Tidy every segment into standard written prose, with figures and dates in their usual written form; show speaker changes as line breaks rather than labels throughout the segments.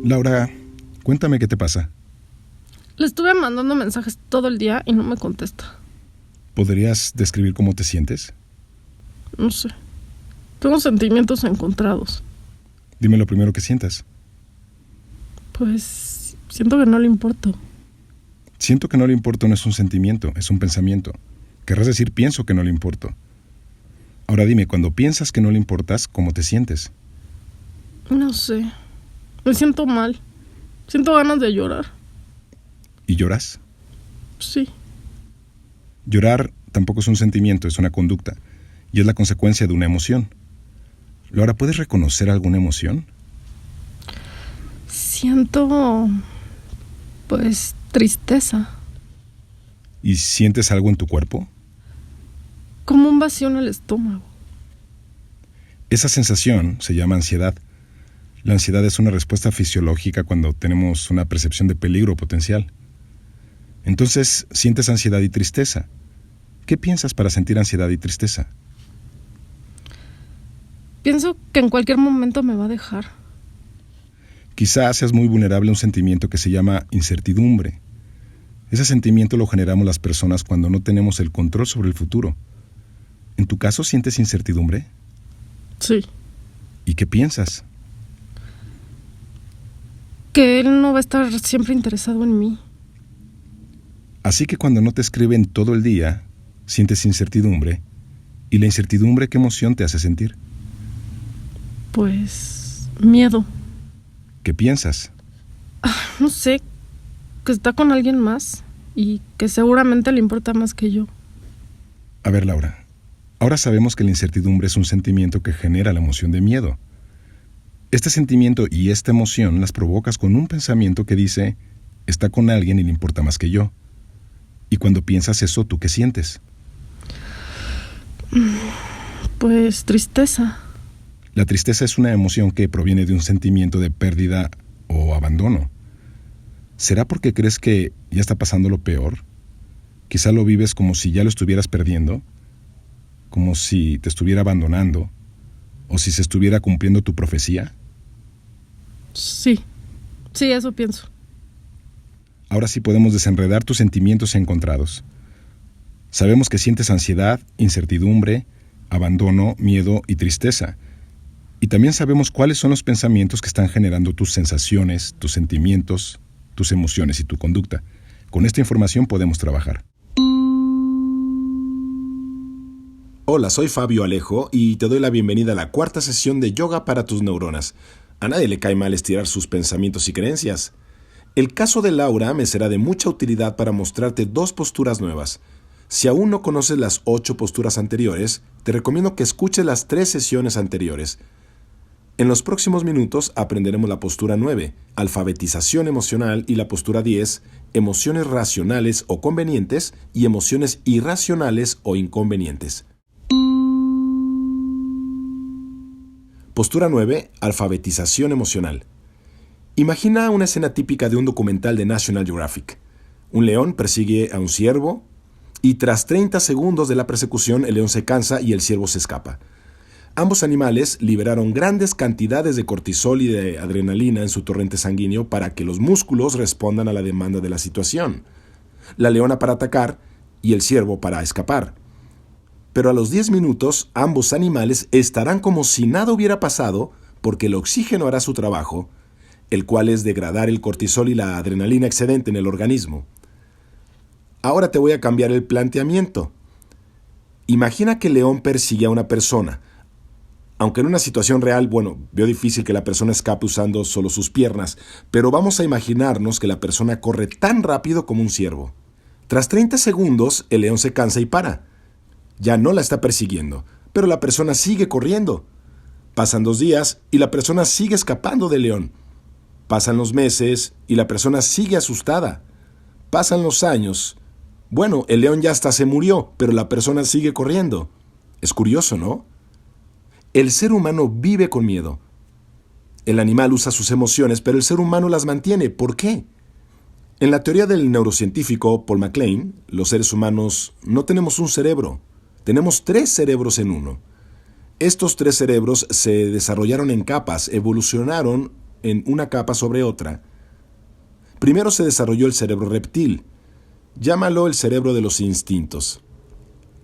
Laura, cuéntame qué te pasa.
Le estuve mandando mensajes todo el día y no me contesta.
¿Podrías describir cómo te sientes?
No sé. Tengo sentimientos encontrados.
Dime lo primero que sientas.
Pues siento que no le importo.
Siento que no le importo no es un sentimiento, es un pensamiento. Querrás decir pienso que no le importo. Ahora dime, cuando piensas que no le importas, ¿cómo te sientes?
No sé. Me siento mal. Siento ganas de llorar.
¿Y lloras?
Sí.
Llorar tampoco es un sentimiento, es una conducta. Y es la consecuencia de una emoción. Laura, ¿puedes reconocer alguna emoción?
Siento... pues tristeza.
¿Y sientes algo en tu cuerpo?
Como un vacío en el estómago.
Esa sensación se llama ansiedad. La ansiedad es una respuesta fisiológica cuando tenemos una percepción de peligro potencial. Entonces, sientes ansiedad y tristeza. ¿Qué piensas para sentir ansiedad y tristeza?
Pienso que en cualquier momento me va a dejar.
Quizás seas muy vulnerable a un sentimiento que se llama incertidumbre. Ese sentimiento lo generamos las personas cuando no tenemos el control sobre el futuro. ¿En tu caso sientes incertidumbre?
Sí.
¿Y qué piensas?
Que él no va a estar siempre interesado en mí.
Así que cuando no te escriben todo el día, sientes incertidumbre. ¿Y la incertidumbre qué emoción te hace sentir?
Pues... miedo.
¿Qué piensas?
No sé, que está con alguien más y que seguramente le importa más que yo.
A ver, Laura, ahora sabemos que la incertidumbre es un sentimiento que genera la emoción de miedo. Este sentimiento y esta emoción las provocas con un pensamiento que dice, está con alguien y le importa más que yo. Y cuando piensas eso, ¿tú qué sientes?
Pues tristeza.
La tristeza es una emoción que proviene de un sentimiento de pérdida o abandono. ¿Será porque crees que ya está pasando lo peor? Quizá lo vives como si ya lo estuvieras perdiendo, como si te estuviera abandonando, o si se estuviera cumpliendo tu profecía.
Sí, eso pienso.
Ahora sí podemos desenredar tus sentimientos encontrados. Sabemos que sientes ansiedad, incertidumbre, abandono, miedo y tristeza. Y también sabemos cuáles son los pensamientos que están generando tus sensaciones, tus sentimientos, tus emociones y tu conducta. Con esta información podemos trabajar.
Hola, soy Fabio Alejo y te doy la bienvenida a la cuarta sesión de Yoga para tus neuronas. A nadie le cae mal estirar sus pensamientos y creencias. El caso de Laura me será de mucha utilidad para mostrarte dos posturas nuevas. Si aún no conoces las 8 posturas anteriores, te recomiendo que escuches las 3 sesiones anteriores. En los próximos minutos aprenderemos la postura 9, alfabetización emocional, y la postura 10, emociones racionales o convenientes y emociones irracionales o inconvenientes. Postura 9, alfabetización emocional. Imagina una escena típica de un documental de National Geographic. Un león persigue a un ciervo y tras 30 segundos de la persecución el león se cansa y el ciervo se escapa. Ambos animales liberaron grandes cantidades de cortisol y de adrenalina en su torrente sanguíneo para que los músculos respondan a la demanda de la situación. La leona para atacar y el ciervo para escapar. Pero a los 10 minutos, ambos animales estarán como si nada hubiera pasado porque el oxígeno hará su trabajo, el cual es degradar el cortisol y la adrenalina excedente en el organismo. Ahora te voy a cambiar el planteamiento. Imagina que el león persigue a una persona. Aunque en una situación real, veo difícil que la persona escape usando solo sus piernas, pero vamos a imaginarnos que la persona corre tan rápido como un ciervo. Tras 30 segundos, el león se cansa y para. Ya no la está persiguiendo, pero la persona sigue corriendo. Pasan 2 días y la persona sigue escapando del león. Pasan los meses y la persona sigue asustada. Pasan los años. El león ya hasta se murió, pero la persona sigue corriendo. Es curioso, ¿no? El ser humano vive con miedo. El animal usa sus emociones, pero el ser humano las mantiene. ¿Por qué? En la teoría del neurocientífico Paul MacLean, los seres humanos no tenemos un cerebro. Tenemos 3 cerebros en uno. Estos 3 cerebros se desarrollaron en capas, evolucionaron en una capa sobre otra, primero se desarrolló el cerebro reptil. Llámalo el cerebro de los instintos.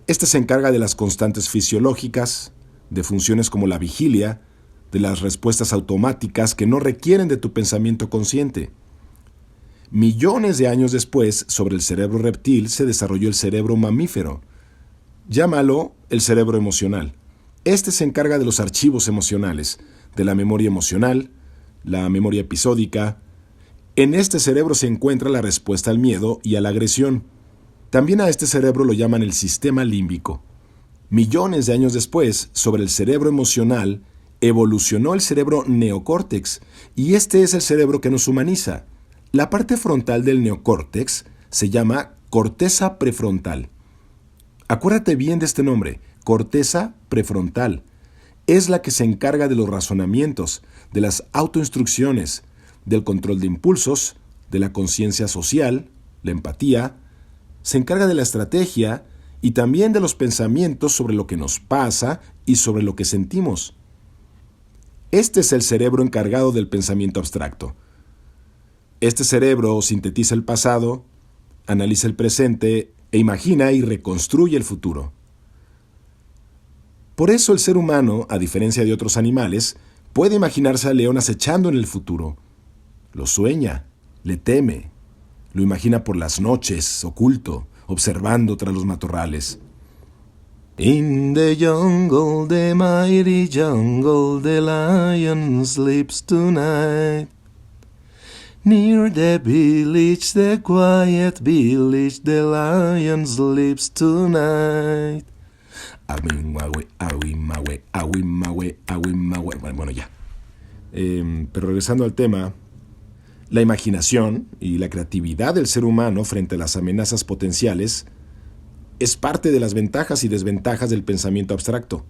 Este se encarga de las constantes fisiológicas, de funciones como la vigilia, de las respuestas automáticas que no requieren de tu pensamiento consciente. Millones de años después, sobre el cerebro reptil se desarrolló el cerebro mamífero. Llámalo el cerebro emocional. Este se encarga de los archivos emocionales, de la memoria emocional, la memoria episódica. En este cerebro se encuentra la respuesta al miedo y a la agresión. También a este cerebro lo llaman el sistema límbico. Millones de años después, sobre el cerebro emocional, evolucionó el cerebro neocórtex, y este es el cerebro que nos humaniza. La parte frontal del neocórtex se llama corteza prefrontal. Acuérdate bien de este nombre, corteza prefrontal. Es la que se encarga de los razonamientos, de las autoinstrucciones, del control de impulsos, de la conciencia social, la empatía. Se encarga de la estrategia y también de los pensamientos sobre lo que nos pasa y sobre lo que sentimos. Este es el cerebro encargado del pensamiento abstracto. Este cerebro sintetiza el pasado, analiza el presente e imagina y reconstruye el futuro. Por eso el ser humano, a diferencia de otros animales, puede imaginarse al león acechando en el futuro. Lo sueña, le teme, lo imagina por las noches, oculto, observando tras los matorrales. In the jungle, the mighty jungle, the lion sleeps tonight. Near the village, the quiet village, the lion sleeps tonight. Bueno, ya. Pero regresando al tema, la imaginación y la creatividad del ser humano frente a las amenazas potenciales es parte de las ventajas y desventajas del pensamiento abstracto.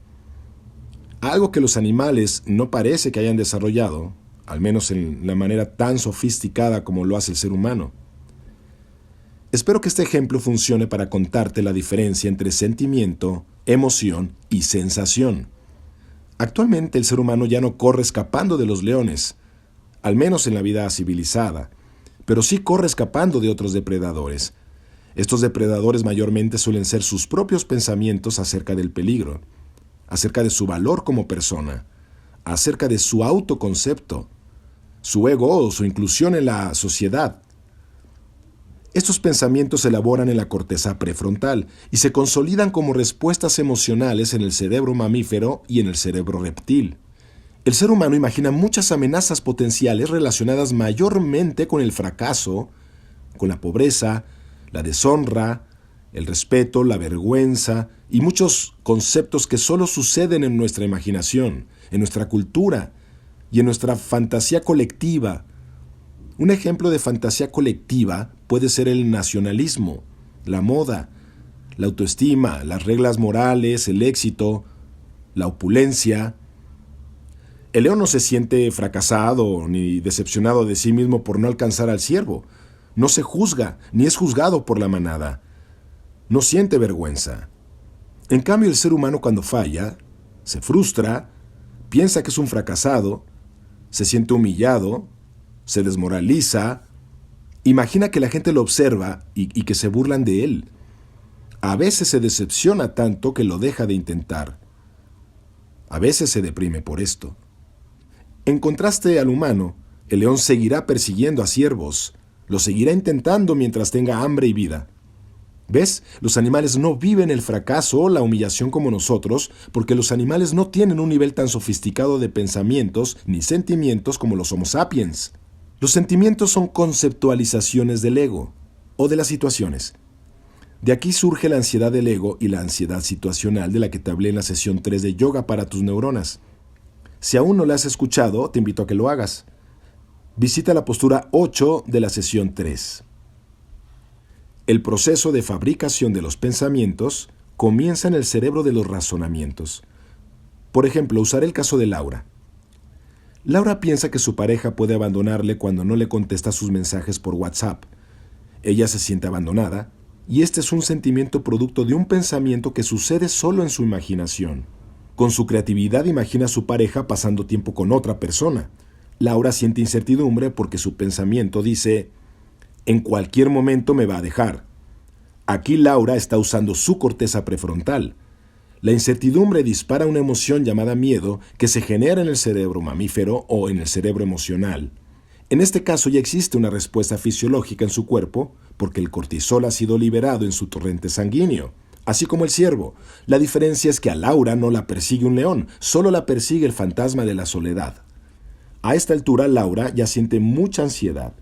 Algo que los animales no parece que hayan desarrollado, al menos en la manera tan sofisticada como lo hace el ser humano. Espero que este ejemplo funcione para contarte la diferencia entre sentimiento, emoción y sensación. Actualmente el ser humano ya no corre escapando de los leones, al menos en la vida civilizada, pero sí corre escapando de otros depredadores. Estos depredadores mayormente suelen ser sus propios pensamientos acerca del peligro, acerca de su valor como persona, acerca de su autoconcepto, su ego o su inclusión en la sociedad. Estos pensamientos se elaboran en la corteza prefrontal y se consolidan como respuestas emocionales en el cerebro mamífero y en el cerebro reptil. El ser humano imagina muchas amenazas potenciales relacionadas mayormente con el fracaso, con la pobreza, la deshonra, el respeto, la vergüenza y muchos conceptos que solo suceden en nuestra imaginación, en nuestra cultura y en nuestra fantasía colectiva. Un ejemplo de fantasía colectiva puede ser el nacionalismo, la moda, la autoestima, las reglas morales, el éxito, la opulencia. El león no se siente fracasado ni decepcionado de sí mismo por no alcanzar al ciervo. No se juzga ni es juzgado por la manada. No siente vergüenza. En cambio, el ser humano cuando falla, se frustra, piensa que es un fracasado, se siente humillado, se desmoraliza, imagina que la gente lo observa y que se burlan de él. A veces se decepciona tanto que lo deja de intentar. A veces se deprime por esto. En contraste al humano, el león seguirá persiguiendo a ciervos, lo seguirá intentando mientras tenga hambre y vida. ¿Ves? Los animales no viven el fracaso o la humillación como nosotros, porque los animales no tienen un nivel tan sofisticado de pensamientos ni sentimientos como los Homo sapiens. Los sentimientos son conceptualizaciones del ego o de las situaciones. De aquí surge la ansiedad del ego y la ansiedad situacional de la que te hablé en la sesión 3 de Yoga para tus neuronas. Si aún no la has escuchado, te invito a que lo hagas. Visita la postura 8 de la sesión 3. El proceso de fabricación de los pensamientos comienza en el cerebro de los razonamientos. Por ejemplo, usaré el caso de Laura. Laura piensa que su pareja puede abandonarle cuando no le contesta sus mensajes por WhatsApp. Ella se siente abandonada, y este es un sentimiento producto de un pensamiento que sucede solo en su imaginación. Con su creatividad imagina a su pareja pasando tiempo con otra persona. Laura siente incertidumbre porque su pensamiento dice, en cualquier momento me va a dejar. Aquí Laura está usando su corteza prefrontal. La incertidumbre dispara una emoción llamada miedo que se genera en el cerebro mamífero o en el cerebro emocional. En este caso ya existe una respuesta fisiológica en su cuerpo porque el cortisol ha sido liberado en su torrente sanguíneo, así como el ciervo. La diferencia es que a Laura no la persigue un león, solo la persigue el fantasma de la soledad. A esta altura Laura ya siente mucha ansiedad.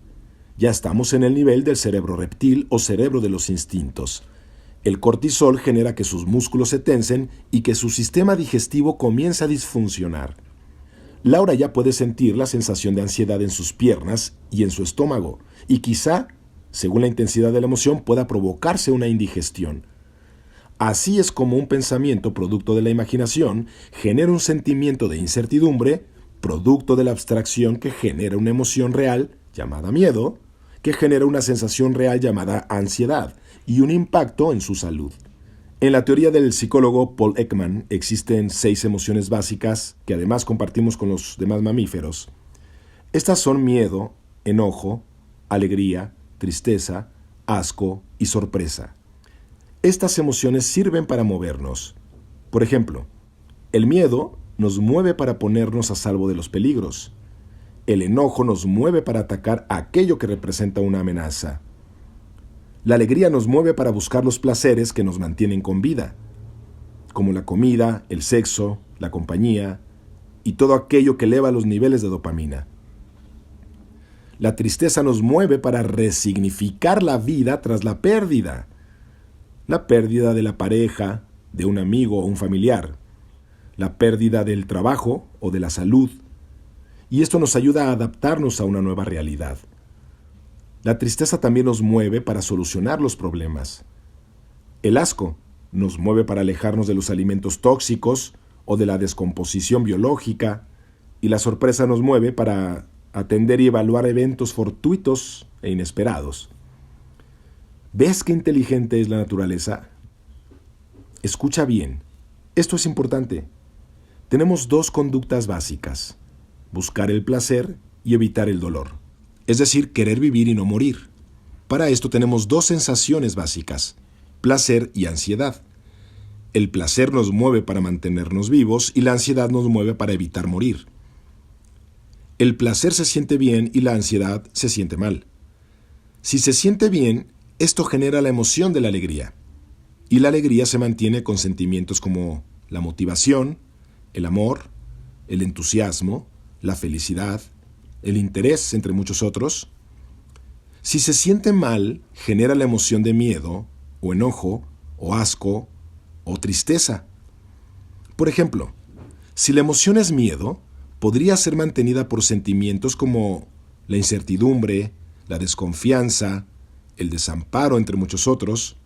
Ya estamos en el nivel del cerebro reptil o cerebro de los instintos. El cortisol genera que sus músculos se tensen y que su sistema digestivo comienza a disfuncionar. Laura ya puede sentir la sensación de ansiedad en sus piernas y en su estómago, y quizá, según la intensidad de la emoción, pueda provocarse una indigestión. Así es como un pensamiento producto de la imaginación genera un sentimiento de incertidumbre, producto de la abstracción que genera una emoción real, llamada miedo, que genera una sensación real llamada ansiedad, y un impacto en su salud. En la teoría del psicólogo Paul Ekman existen 6 emociones básicas que además compartimos con los demás mamíferos. Estas son miedo, enojo, alegría, tristeza, asco y sorpresa. Estas emociones sirven para movernos. Por ejemplo, el miedo nos mueve para ponernos a salvo de los peligros. El enojo nos mueve para atacar aquello que representa una amenaza. La alegría nos mueve para buscar los placeres que nos mantienen con vida, como la comida, el sexo, la compañía y todo aquello que eleva los niveles de dopamina. La tristeza nos mueve para resignificar la vida tras la pérdida de la pareja, de un amigo o un familiar, la pérdida del trabajo o de la salud, y esto nos ayuda a adaptarnos a una nueva realidad. La tristeza también nos mueve para solucionar los problemas. El asco nos mueve para alejarnos de los alimentos tóxicos o de la descomposición biológica, y la sorpresa nos mueve para atender y evaluar eventos fortuitos e inesperados. ¿Ves qué inteligente es la naturaleza? Escucha bien. Esto es importante. Tenemos 2 conductas básicas: buscar el placer y evitar el dolor. Es decir, querer vivir y no morir. Para esto tenemos 2 sensaciones básicas: placer y ansiedad. El placer nos mueve para mantenernos vivos y la ansiedad nos mueve para evitar morir. El placer se siente bien y la ansiedad se siente mal. Si se siente bien, esto genera la emoción de la alegría. Y la alegría se mantiene con sentimientos como la motivación, el amor, el entusiasmo, la felicidad, el interés, entre muchos otros. Si se siente mal, genera la emoción de miedo, o enojo, o asco, o tristeza. Por ejemplo, si la emoción es miedo, podría ser mantenida por sentimientos como la incertidumbre, la desconfianza, el desamparo, entre muchos otros.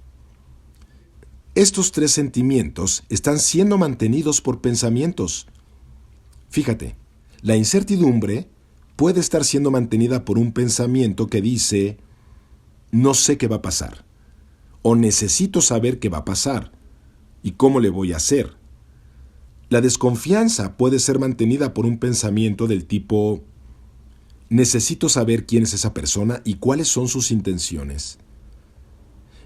Estos 3 sentimientos están siendo mantenidos por pensamientos. Fíjate, la incertidumbre puede estar siendo mantenida por un pensamiento que dice, no sé qué va a pasar, o necesito saber qué va a pasar, y cómo le voy a hacer. La desconfianza puede ser mantenida por un pensamiento del tipo, necesito saber quién es esa persona y cuáles son sus intenciones.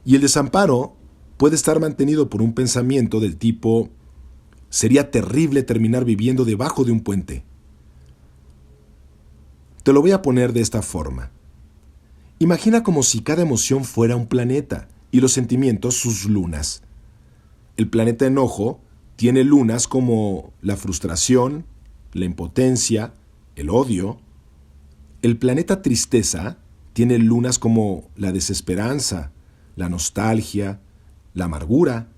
Y el desamparo puede estar mantenido por un pensamiento del tipo, sería terrible terminar viviendo debajo de un puente. Te lo voy a poner de esta forma. Imagina como si cada emoción fuera un planeta y los sentimientos sus lunas. El planeta enojo tiene lunas como la frustración, la impotencia, el odio. El planeta tristeza tiene lunas como la desesperanza, la nostalgia, la amargura.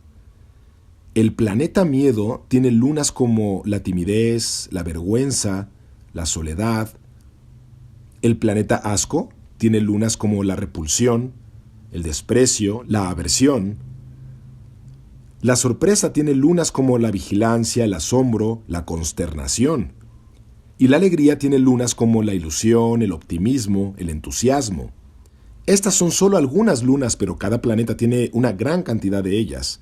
El planeta miedo tiene lunas como la timidez, la vergüenza, la soledad. El planeta asco tiene lunas como la repulsión, el desprecio, la aversión. La sorpresa tiene lunas como la vigilancia, el asombro, la consternación. Y la alegría tiene lunas como la ilusión, el optimismo, el entusiasmo. Estas son solo algunas lunas, pero cada planeta tiene una gran cantidad de ellas.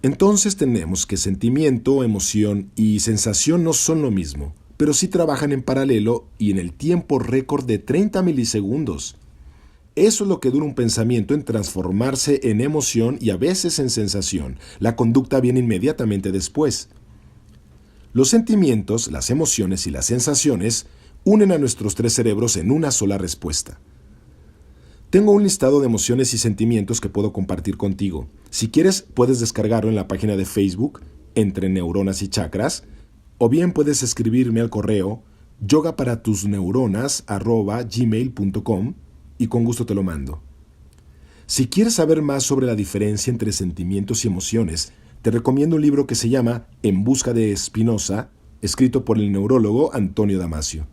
Entonces tenemos que sentimiento, emoción y sensación no son lo mismo, pero sí trabajan en paralelo y en el tiempo récord de 30 milisegundos. Eso es lo que dura un pensamiento en transformarse en emoción y a veces en sensación. La conducta viene inmediatamente después. Los sentimientos, las emociones y las sensaciones unen a nuestros tres cerebros en una sola respuesta. Tengo un listado de emociones y sentimientos que puedo compartir contigo. Si quieres, puedes descargarlo en la página de Facebook, Entre Neuronas y Chakras, o bien puedes escribirme al correo yogaparatusneuronas@gmail.com y con gusto te lo mando. Si quieres saber más sobre la diferencia entre sentimientos y emociones, te recomiendo un libro que se llama En busca de Spinoza, escrito por el neurólogo Antonio Damasio.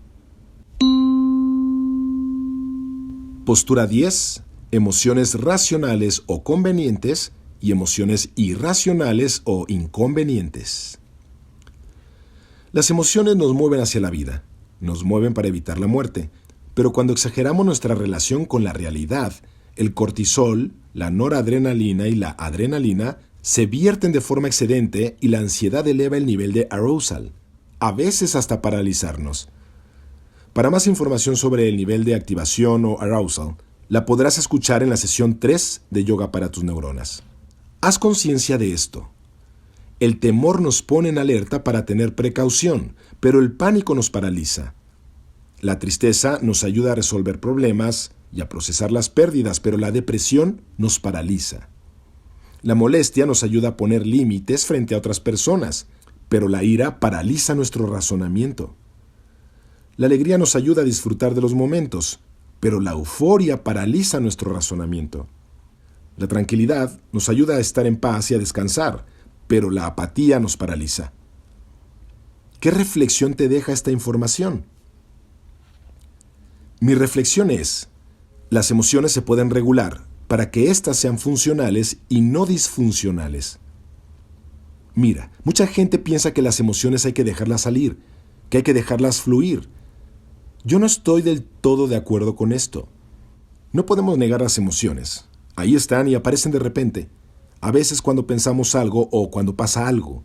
Postura 10. Emociones racionales o convenientes y emociones irracionales o inconvenientes. Las emociones nos mueven hacia la vida, nos mueven para evitar la muerte, pero cuando exageramos nuestra relación con la realidad, el cortisol, la noradrenalina y la adrenalina se vierten de forma excedente y la ansiedad eleva el nivel de arousal, a veces hasta paralizarnos. Para más información sobre el nivel de activación o arousal, la podrás escuchar en la sesión 3 de Yoga para tus Neuronas. Haz conciencia de esto. El temor nos pone en alerta para tener precaución, pero el pánico nos paraliza. La tristeza nos ayuda a resolver problemas y a procesar las pérdidas, pero la depresión nos paraliza. La molestia nos ayuda a poner límites frente a otras personas, pero la ira paraliza nuestro razonamiento. La alegría nos ayuda a disfrutar de los momentos, pero la euforia paraliza nuestro razonamiento. La tranquilidad nos ayuda a estar en paz y a descansar, pero la apatía nos paraliza. ¿Qué reflexión te deja esta información? Mi reflexión es: las emociones se pueden regular para que éstas sean funcionales y no disfuncionales. Mira, mucha gente piensa que las emociones hay que dejarlas salir, que hay que dejarlas fluir. Yo no estoy del todo de acuerdo con esto. No podemos negar las emociones. Ahí están y aparecen de repente, a veces cuando pensamos algo o cuando pasa algo.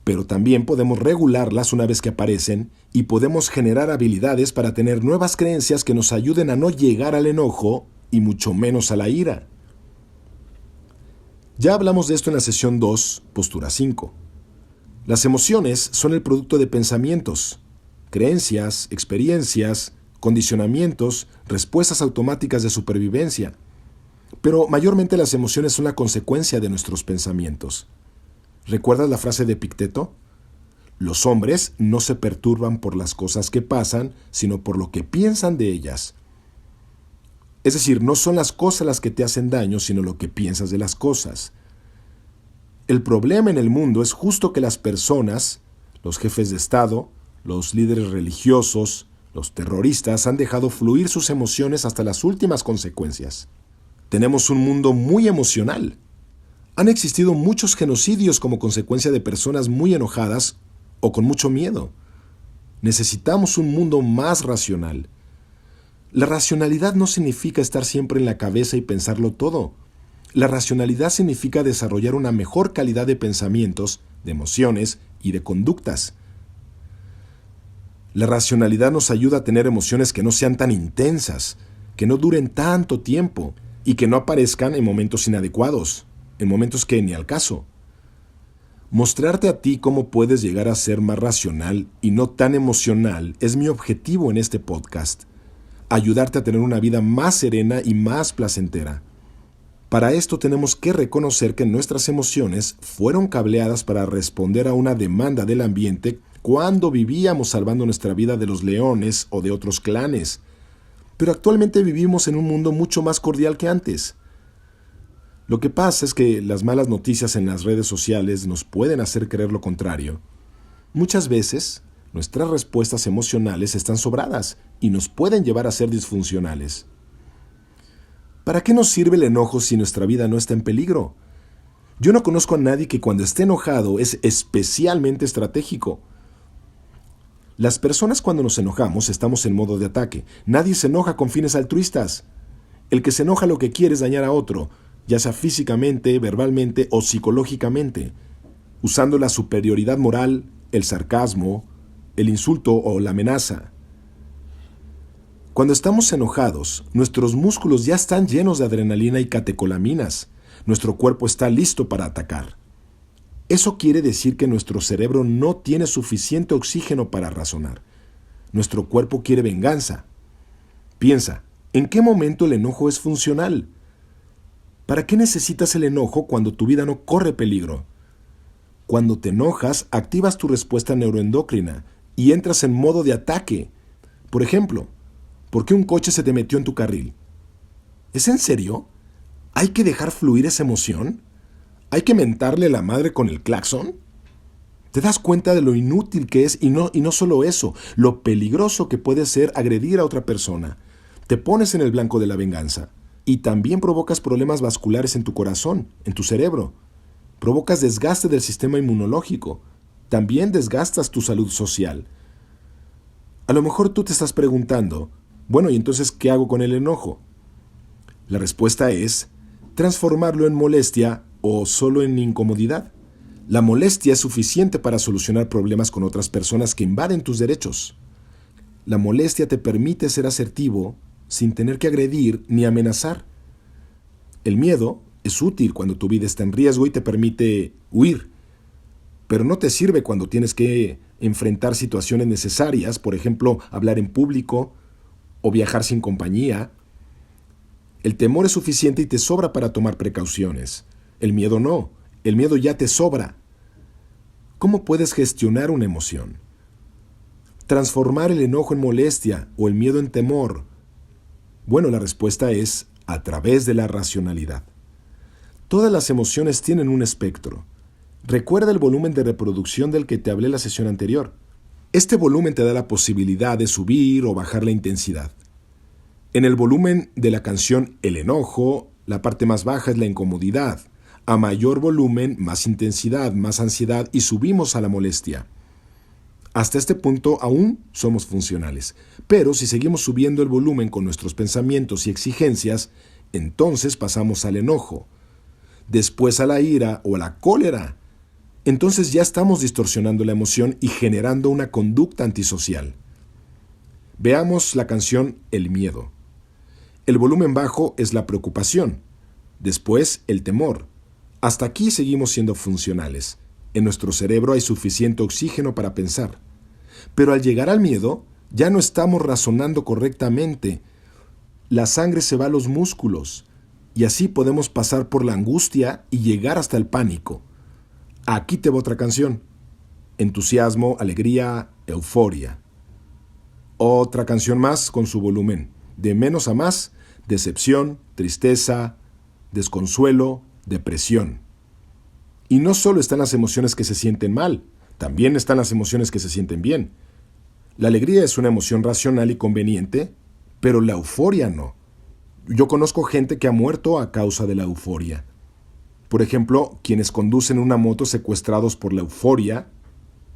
Pero también podemos regularlas una vez que aparecen y podemos generar habilidades para tener nuevas creencias que nos ayuden a no llegar al enojo y mucho menos a la ira. Ya hablamos de esto en la sesión 2, postura 5. Las emociones son el producto de pensamientos, creencias, experiencias, condicionamientos, respuestas automáticas de supervivencia. Pero mayormente las emociones son la consecuencia de nuestros pensamientos. ¿Recuerdas la frase de Epicteto? Los hombres no se perturban por las cosas que pasan, sino por lo que piensan de ellas. Es decir, no son las cosas las que te hacen daño, sino lo que piensas de las cosas. El problema en el mundo es justo que las personas, los jefes de Estado, los líderes religiosos, los terroristas han dejado fluir sus emociones hasta las últimas consecuencias. Tenemos un mundo muy emocional. Han existido muchos genocidios como consecuencia de personas muy enojadas o con mucho miedo. Necesitamos un mundo más racional. La racionalidad no significa estar siempre en la cabeza y pensarlo todo. La racionalidad significa desarrollar una mejor calidad de pensamientos, de emociones y de conductas. La racionalidad nos ayuda a tener emociones que no sean tan intensas, que no duren tanto tiempo y que no aparezcan en momentos inadecuados, en momentos que ni al caso. Mostrarte a ti cómo puedes llegar a ser más racional y no tan emocional es mi objetivo en este podcast. Ayudarte a tener una vida más serena y más placentera. Para esto tenemos que reconocer que nuestras emociones fueron cableadas para responder a una demanda del ambiente cuando vivíamos salvando nuestra vida de los leones o de otros clanes. Pero actualmente vivimos en un mundo mucho más cordial que antes. Lo que pasa es que las malas noticias en las redes sociales nos pueden hacer creer lo contrario. Muchas veces, nuestras respuestas emocionales están sobradas y nos pueden llevar a ser disfuncionales. ¿Para qué nos sirve el enojo si nuestra vida no está en peligro? Yo no conozco a nadie que cuando esté enojado es especialmente estratégico. Las personas cuando nos enojamos estamos en modo de ataque. Nadie se enoja con fines altruistas. El que se enoja lo que quiere es dañar a otro, ya sea físicamente, verbalmente o psicológicamente, usando la superioridad moral, el sarcasmo, el insulto o la amenaza. Cuando estamos enojados, nuestros músculos ya están llenos de adrenalina y catecolaminas. Nuestro cuerpo está listo para atacar. Eso quiere decir que nuestro cerebro no tiene suficiente oxígeno para razonar. Nuestro cuerpo quiere venganza. Piensa, ¿en qué momento el enojo es funcional? ¿Para qué necesitas el enojo cuando tu vida no corre peligro? Cuando te enojas, activas tu respuesta neuroendocrina y entras en modo de ataque. Por ejemplo, ¿por qué un coche se te metió en tu carril? ¿Es en serio? ¿Hay que dejar fluir esa emoción? ¿Hay que mentarle la madre con el claxon? ¿Te das cuenta de lo inútil que es y no solo eso, lo peligroso que puede ser agredir a otra persona? Te pones en el blanco de la venganza y también provocas problemas vasculares en tu corazón, en tu cerebro. Provocas desgaste del sistema inmunológico. También desgastas tu salud social. A lo mejor tú te estás preguntando, bueno, ¿y entonces qué hago con el enojo? La respuesta es transformarlo en molestia o solo en incomodidad. La molestia es suficiente para solucionar problemas con otras personas que invaden tus derechos. La molestia te permite ser asertivo sin tener que agredir ni amenazar. El miedo es útil cuando tu vida está en riesgo y te permite huir, pero no te sirve cuando tienes que enfrentar situaciones necesarias, por ejemplo, hablar en público o viajar sin compañía. El temor es suficiente y te sobra para tomar precauciones. El miedo no. El miedo ya te sobra. ¿Cómo puedes gestionar una emoción? Transformar el enojo en molestia o el miedo en temor. Bueno, la respuesta es a través de la racionalidad. Todas las emociones tienen un espectro. Recuerda el volumen de reproducción del que te hablé la sesión anterior. Este volumen te da la posibilidad de subir o bajar la intensidad. En el volumen de la canción El enojo, la parte más baja es la incomodidad. A mayor volumen, más intensidad, más ansiedad y subimos a la molestia. Hasta este punto aún somos funcionales, pero si seguimos subiendo el volumen con nuestros pensamientos y exigencias, entonces pasamos al enojo, después a la ira o a la cólera. Entonces ya estamos distorsionando la emoción y generando una conducta antisocial. Veamos la canción El miedo. El volumen bajo es la preocupación, después el temor. Hasta aquí seguimos siendo funcionales. En nuestro cerebro hay suficiente oxígeno para pensar. Pero al llegar al miedo, ya no estamos razonando correctamente. La sangre se va a los músculos y así podemos pasar por la angustia y llegar hasta el pánico. Aquí te va otra canción. Entusiasmo, alegría, euforia. Otra canción más con su volumen. De menos a más, decepción, tristeza, desconsuelo, depresión. Y no solo están las emociones que se sienten mal, también están las emociones que se sienten bien. La alegría es una emoción racional y conveniente, pero la euforia no. Yo conozco gente que ha muerto a causa de la euforia. Por ejemplo, quienes conducen una moto secuestrados por la euforia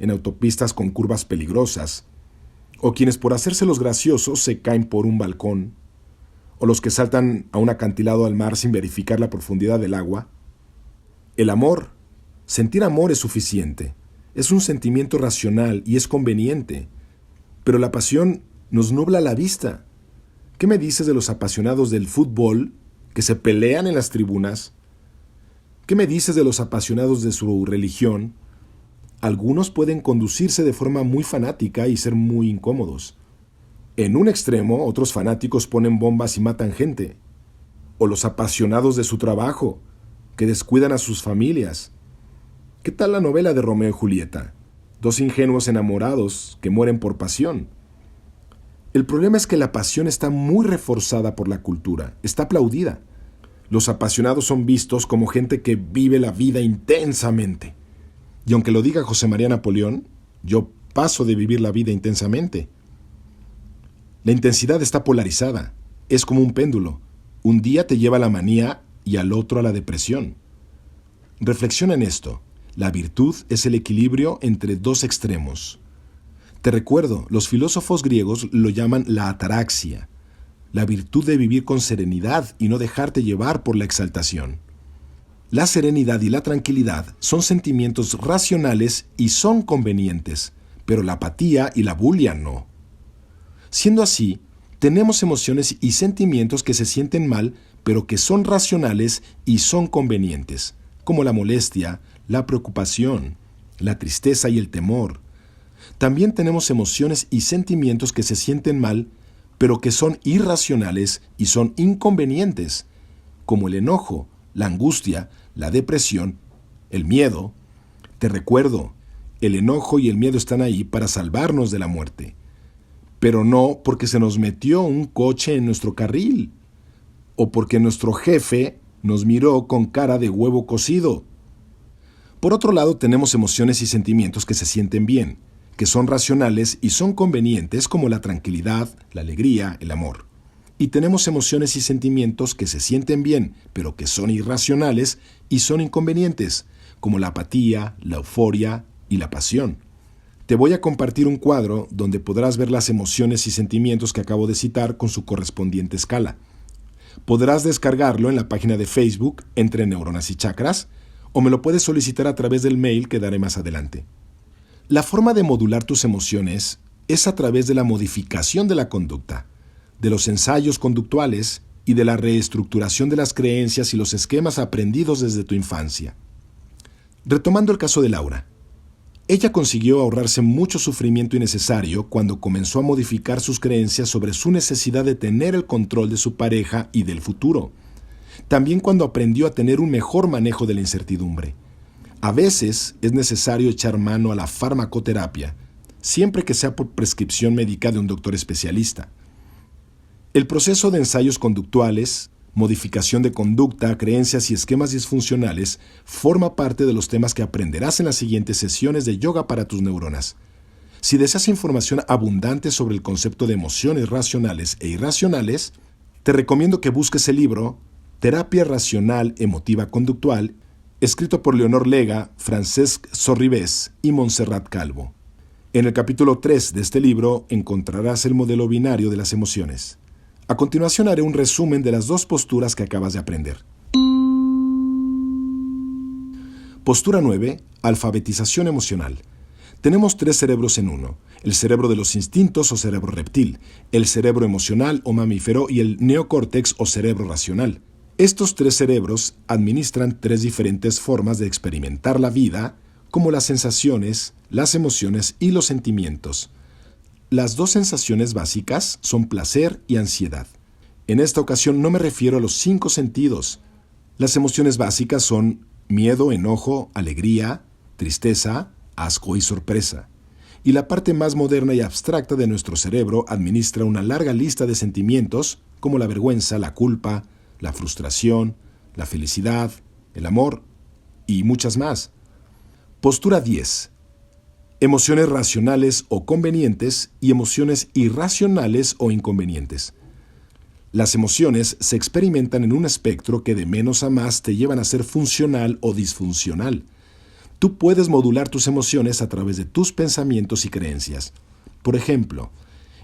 en autopistas con curvas peligrosas, o quienes por hacerse los graciosos se caen por un balcón, o los que saltan a un acantilado al mar sin verificar la profundidad del agua. El amor, sentir amor es suficiente, es un sentimiento racional y es conveniente, pero la pasión nos nubla la vista. ¿Qué me dices de los apasionados del fútbol que se pelean en las tribunas? ¿Qué me dices de los apasionados de su religión? Algunos pueden conducirse de forma muy fanática y ser muy incómodos. En un extremo, otros fanáticos ponen bombas y matan gente. O los apasionados de su trabajo, que descuidan a sus familias. ¿Qué tal la novela de Romeo y Julieta? Dos ingenuos enamorados que mueren por pasión. El problema es que la pasión está muy reforzada por la cultura, está aplaudida. Los apasionados son vistos como gente que vive la vida intensamente. Y aunque lo diga José María Napoleón, yo paso de vivir la vida intensamente. La intensidad está polarizada, es como un péndulo. Un día te lleva a la manía y al otro a la depresión. Reflexiona en esto. La virtud es el equilibrio entre dos extremos. Te recuerdo, los filósofos griegos lo llaman la ataraxia, la virtud de vivir con serenidad y no dejarte llevar por la exaltación. La serenidad y la tranquilidad son sentimientos racionales y son convenientes, pero la apatía y la bulia no. Siendo así, tenemos emociones y sentimientos que se sienten mal, pero que son racionales y son convenientes, como la molestia, la preocupación, la tristeza y el temor. También tenemos emociones y sentimientos que se sienten mal, pero que son irracionales y son inconvenientes, como el enojo, la angustia, la depresión, el miedo. Te recuerdo, el enojo y el miedo están ahí para salvarnos de la muerte, pero no porque se nos metió un coche en nuestro carril, o porque nuestro jefe nos miró con cara de huevo cocido. Por otro lado, tenemos emociones y sentimientos que se sienten bien, que son racionales y son convenientes, como la tranquilidad, la alegría, el amor. Y tenemos emociones y sentimientos que se sienten bien, pero que son irracionales y son inconvenientes, como la apatía, la euforia y la pasión. Te voy a compartir un cuadro donde podrás ver las emociones y sentimientos que acabo de citar con su correspondiente escala. Podrás descargarlo en la página de Facebook Entre Neuronas y Chakras, o me lo puedes solicitar a través del mail que daré más adelante. La forma de modular tus emociones es a través de la modificación de la conducta, de los ensayos conductuales y de la reestructuración de las creencias y los esquemas aprendidos desde tu infancia. Retomando el caso de Laura, ella consiguió ahorrarse mucho sufrimiento innecesario cuando comenzó a modificar sus creencias sobre su necesidad de tener el control de su pareja y del futuro. También cuando aprendió a tener un mejor manejo de la incertidumbre. A veces es necesario echar mano a la farmacoterapia, siempre que sea por prescripción médica de un doctor especialista. El proceso de ensayos conductuales, modificación de conducta, creencias y esquemas disfuncionales forma parte de los temas que aprenderás en las siguientes sesiones de yoga para tus neuronas. Si deseas información abundante sobre el concepto de emociones racionales e irracionales, te recomiendo que busques el libro Terapia Racional Emotiva Conductual, escrito por Leonor Lega, Francesc Sorribés y Montserrat Calvo. En el capítulo 3 de este libro encontrarás el modelo binario de las emociones. A continuación haré un resumen de las dos posturas que acabas de aprender. Postura 9. Alfabetización emocional. Tenemos 3 cerebros en uno: el cerebro de los instintos o cerebro reptil, el cerebro emocional o mamífero y el neocórtex o cerebro racional. Estos 3 cerebros administran 3 diferentes formas de experimentar la vida, como las sensaciones, las emociones y los sentimientos. Las 2 sensaciones básicas son placer y ansiedad. En esta ocasión no me refiero a los 5 sentidos. Las emociones básicas son miedo, enojo, alegría, tristeza, asco y sorpresa. Y la parte más moderna y abstracta de nuestro cerebro administra una larga lista de sentimientos, como la vergüenza, la culpa, la frustración, la felicidad, el amor y muchas más. Postura 10. Emociones racionales o convenientes y emociones irracionales o inconvenientes. Las emociones se experimentan en un espectro que de menos a más te llevan a ser funcional o disfuncional. Tú puedes modular tus emociones a través de tus pensamientos y creencias. Por ejemplo,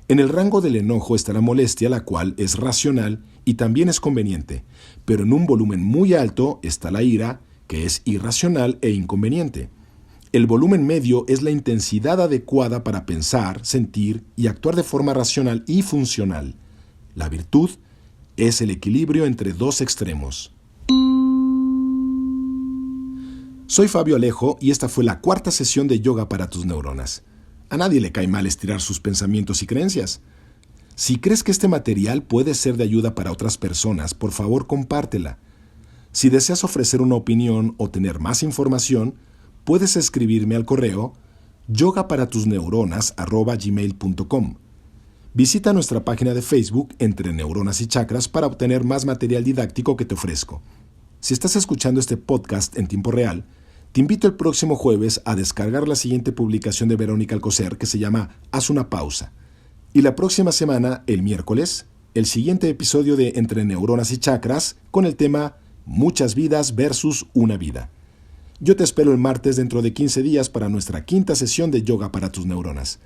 en el rango del enojo está la molestia, la cual es racional y también es conveniente, pero en un volumen muy alto está la ira, que es irracional e inconveniente. El volumen medio es la intensidad adecuada para pensar, sentir y actuar de forma racional y funcional. La virtud es el equilibrio entre 2 extremos. Soy Fabio Alejo y esta fue la 4ª sesión de Yoga para tus neuronas. A nadie le cae mal estirar sus pensamientos y creencias. Si crees que este material puede ser de ayuda para otras personas, por favor compártela. Si deseas ofrecer una opinión o tener más información, puedes escribirme al correo yogaparatusneuronas@gmail.com. Visita nuestra página de Facebook Entre Neuronas y Chakras para obtener más material didáctico que te ofrezco. Si estás escuchando este podcast en tiempo real, te invito el próximo jueves a descargar la siguiente publicación de Verónica Alcocer que se llama Haz una pausa. Y la próxima semana, el miércoles, el siguiente episodio de Entre Neuronas y Chakras con el tema Muchas vidas versus una vida. Yo te espero el martes dentro de 15 días para nuestra 5ª sesión de Yoga para tus neuronas.